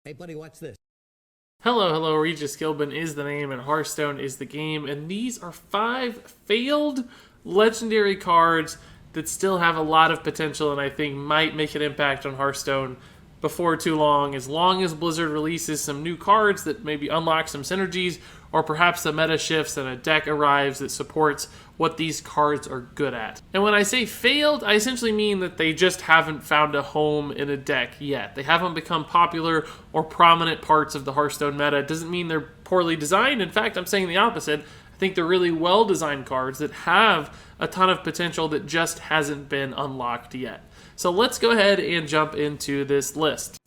Hey, buddy, watch this. Hello, Regis Gilbin is the name and Hearthstone is the game, and these are 5 failed legendary cards that still have a lot of potential and I think might make an impact on Hearthstone before too long, as long as Blizzard releases some new cards that maybe unlock some synergies, or perhaps the meta shifts and a deck arrives that supports what these cards are good at. And when I say failed, I essentially mean that they just haven't found a home in a deck yet. They haven't become popular or prominent parts of the Hearthstone meta. It doesn't mean they're poorly designed. In fact, I'm saying the opposite. I think they're really well-designed cards that have a ton of potential that just hasn't been unlocked yet. So let's go ahead and jump into this list.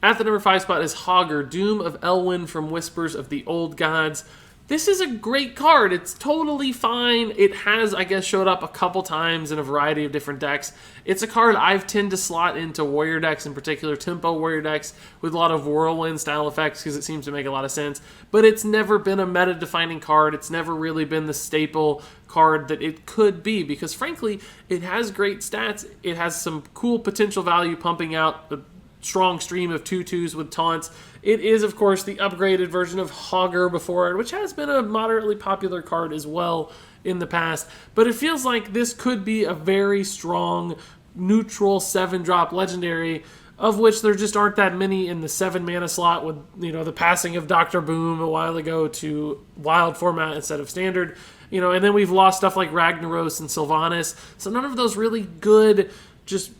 At the number 5 spot is Hogger, Doom of Elwyn from Whispers of the Old Gods. This is a great card. It's totally fine. It has, I guess, showed up a couple times in a variety of different decks. It's a card I've tend to slot into warrior decks, in particular tempo warrior decks, with a lot of whirlwind style effects because it seems to make a lot of sense. But it's never been a meta-defining card. It's never really been the staple card that it could be because, frankly, it has great stats. It has some cool potential value pumping out the strong stream of 2/2s with taunts. It is, of course, the upgraded version of Hogger before it, which has been a moderately popular card as well in the past. But it feels like this could be a very strong, neutral 7-drop legendary, of which there just aren't that many in the 7-mana slot with, the passing of Dr. Boom a while ago to wild format instead of standard. And then we've lost stuff like Ragnaros and Sylvanas. So none of those really good, just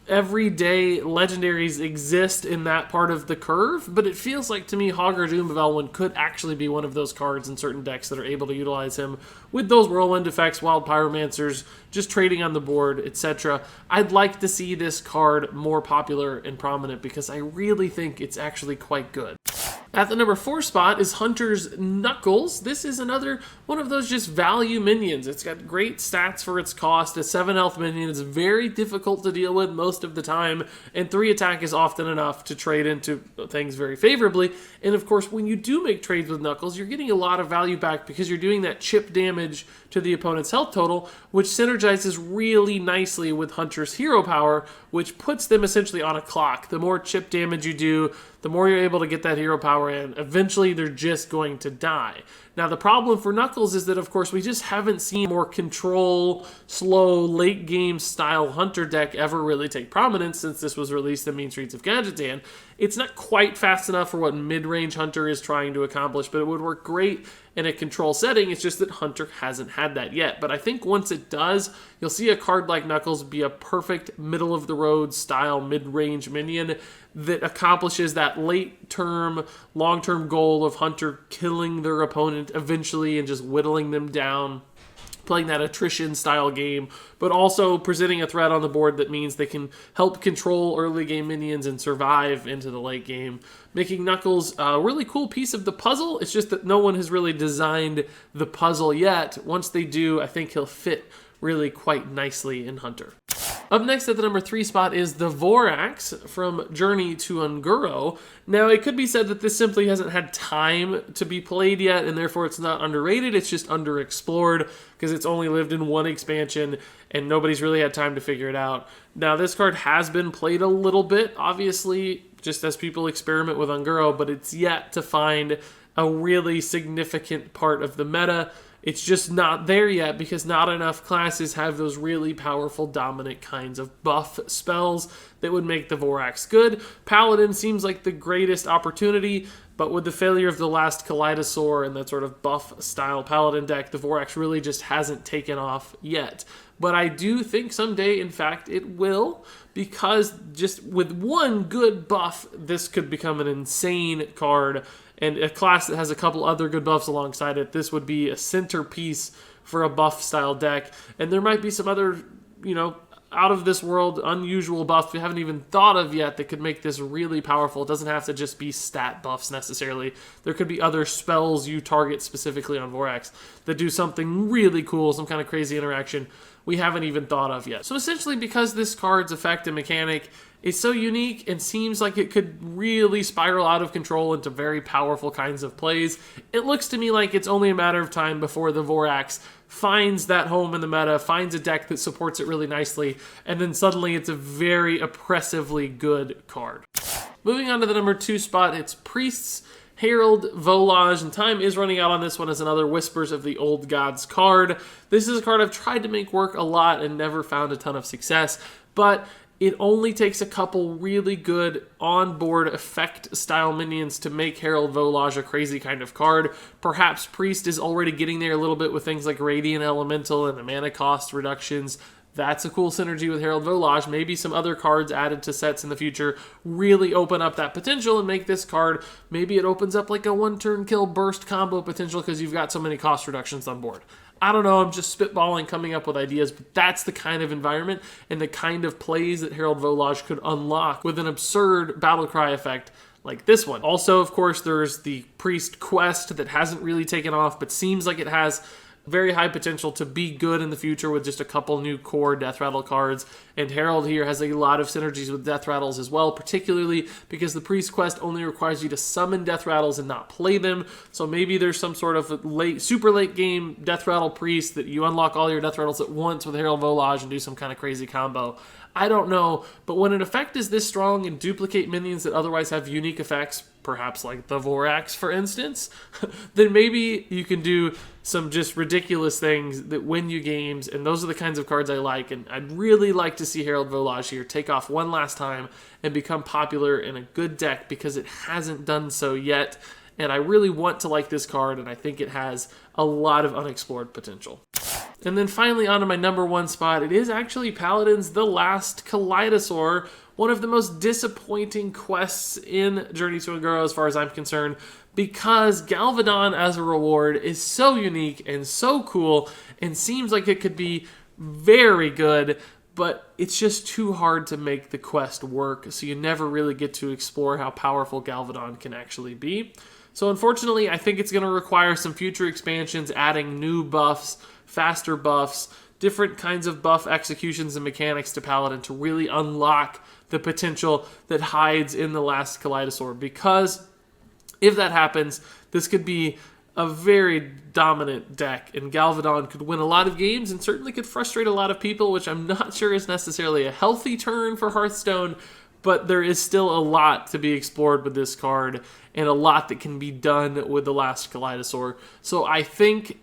everyday legendaries exist in that part of the curve, but it feels like to me Hogger Doom of Elwyn could actually be one of those cards in certain decks that are able to utilize him with those whirlwind effects, wild pyromancers, just trading on the board, etc. I'd like to see this card more popular and prominent because I really think it's actually quite good. At the number 4 spot is Hunter's Knuckles. This is another one of those just value minions. It's got great stats for its cost. A 7 health minion is very difficult to deal with most of the time, and 3 attack is often enough to trade into things very favorably. And of course, when you do make trades with Knuckles, you're getting a lot of value back because you're doing that chip damage to the opponent's health total, which synergizes really nicely with Hunter's hero power, which puts them essentially on a clock. The more chip damage you do, the more you're able to get that hero power in. Eventually, they're just going to die. Now, the problem for Knuckles is that, of course, we just haven't seen more control, slow, late-game style Hunter deck ever really take prominence since this was released in Mean Streets of Gadgetan. It's not quite fast enough for what mid-range Hunter is trying to accomplish, but it would work great in a control setting. It's just that Hunter hasn't had that yet. But I think once it does, you'll see a card like Knuckles be a perfect middle-of-the-road style mid-range minion that accomplishes that late-term, long-term goal of Hunter killing their opponent eventually and just whittling them down, playing that attrition style game, but also presenting a threat on the board that means they can help control early game minions and survive into the late game, making Knuckles a really cool piece of the puzzle. It's just that no one has really designed the puzzle yet. Once they do, I think he'll fit really quite nicely in Hunter. Up next at the number 3 spot is the Vorax from Journey to Unguro. Now, it could be said that this simply hasn't had time to be played yet, and therefore it's not underrated, it's just underexplored, because it's only lived in one expansion, and nobody's really had time to figure it out. Now, this card has been played a little bit, obviously, just as people experiment with Unguro, but it's yet to find a really significant part of the meta. It's just not there yet because not enough classes have those really powerful dominant kinds of buff spells that would make the Vorax good. Paladin seems like the greatest opportunity, but with the failure of the last Kaleidosaur and that sort of buff style Paladin deck, the Vorax really just hasn't taken off yet. But I do think someday, in fact, it will, because just with one good buff, this could become an insane card. And a class that has a couple other good buffs alongside it, this would be a centerpiece for a buff-style deck. And there might be some other, out-of-this-world, unusual buffs we haven't even thought of yet that could make this really powerful. It doesn't have to just be stat buffs necessarily. There could be other spells you target specifically on Vorax that do something really cool, some kind of crazy interaction we haven't even thought of yet. So essentially, because this card's effect and mechanic is so unique and seems like it could really spiral out of control into very powerful kinds of plays, it looks to me like it's only a matter of time before the Vorax finds that home in the meta, finds a deck that supports it really nicely, and then suddenly it's a very oppressively good card. Moving on to the number 2 spot, it's Priests, Herald, Volage, and time is running out on this one as another Whispers of the Old Gods card. This is a card I've tried to make work a lot and never found a ton of success, but it only takes a couple really good on-board effect-style minions to make Herald Volage a crazy kind of card. Perhaps Priest is already getting there a little bit with things like Radiant Elemental and the mana cost reductions. That's a cool synergy with Herald Volage. Maybe some other cards added to sets in the future really open up that potential and make this card, maybe it opens up like a one-turn kill burst combo potential because you've got so many cost reductions on board. I don't know, I'm just spitballing, coming up with ideas, but that's the kind of environment and the kind of plays that Herald Volage could unlock with an absurd Battlecry effect like this one. Also, of course, there's the Priest quest that hasn't really taken off, but seems like it has very high potential to be good in the future with just a couple new core Death Rattle cards. And Herald here has a lot of synergies with Death Rattles as well, particularly because the Priest quest only requires you to summon Death Rattles and not play them. So maybe there's some sort of super late game Death Rattle Priest that you unlock all your Death Rattles at once with Herald Volage and do some kind of crazy combo. I don't know, but when an effect is this strong and duplicate minions that otherwise have unique effects, perhaps like the Vorax, for instance, then maybe you can do some just ridiculous things that win you games, and those are the kinds of cards I like, and I'd really like to see Herald Volage here take off one last time and become popular in a good deck because it hasn't done so yet, and I really want to like this card, and I think it has a lot of unexplored potential. And then finally, onto my number 1 spot, it is actually Paladin's The Last Kaleidosaur, one of the most disappointing quests in Journey to Un'Goro as far as I'm concerned, because Galvadon as a reward is so unique and so cool and seems like it could be very good, but it's just too hard to make the quest work, so you never really get to explore how powerful Galvadon can actually be. So unfortunately, I think it's going to require some future expansions, adding new buffs, faster buffs, different kinds of buff executions and mechanics to Paladin to really unlock the potential that hides in The Last Kaleidosaur. Because if that happens, this could be a very dominant deck, and Galvadon could win a lot of games and certainly could frustrate a lot of people, which I'm not sure is necessarily a healthy turn for Hearthstone, but there is still a lot to be explored with this card and a lot that can be done with The Last Kaleidosaur. So I think,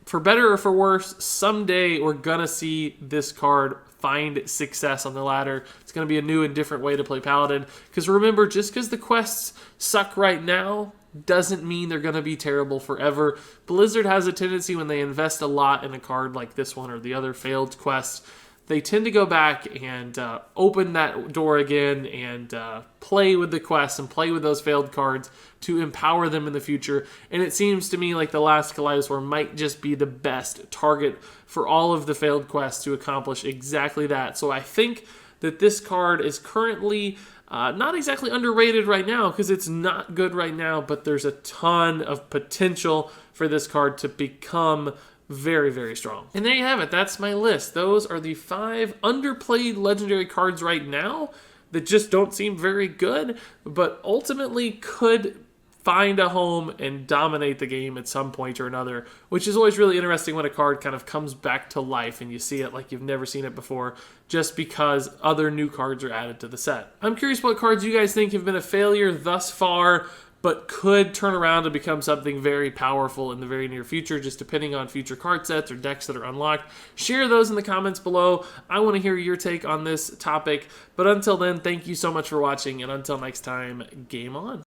for better or for worse, someday we're going to see this card find success on the ladder. It's going to be a new and different way to play Paladin. Because remember, just because the quests suck right now doesn't mean they're going to be terrible forever. Blizzard has a tendency when they invest a lot in a card like this one or the other failed quests, they tend to go back and open that door again and play with the quests and play with those failed cards to empower them in the future. And it seems to me like The Last Kaleidosaur might just be the best target for all of the failed quests to accomplish exactly that. So I think that this card is currently not exactly underrated right now because it's not good right now, but there's a ton of potential for this card to become very, very strong. And there you have it. That's my list. Those are the 5 underplayed legendary cards right now that just don't seem very good, but ultimately could find a home and dominate the game at some point or another, which is always really interesting when a card kind of comes back to life and you see it like you've never seen it before just because other new cards are added to the set. I'm curious what cards you guys think have been a failure thus far, but could turn around and become something very powerful in the very near future, just depending on future card sets or decks that are unlocked. Share those in the comments below. I want to hear your take on this topic. But until then, thank you so much for watching, and until next time, game on.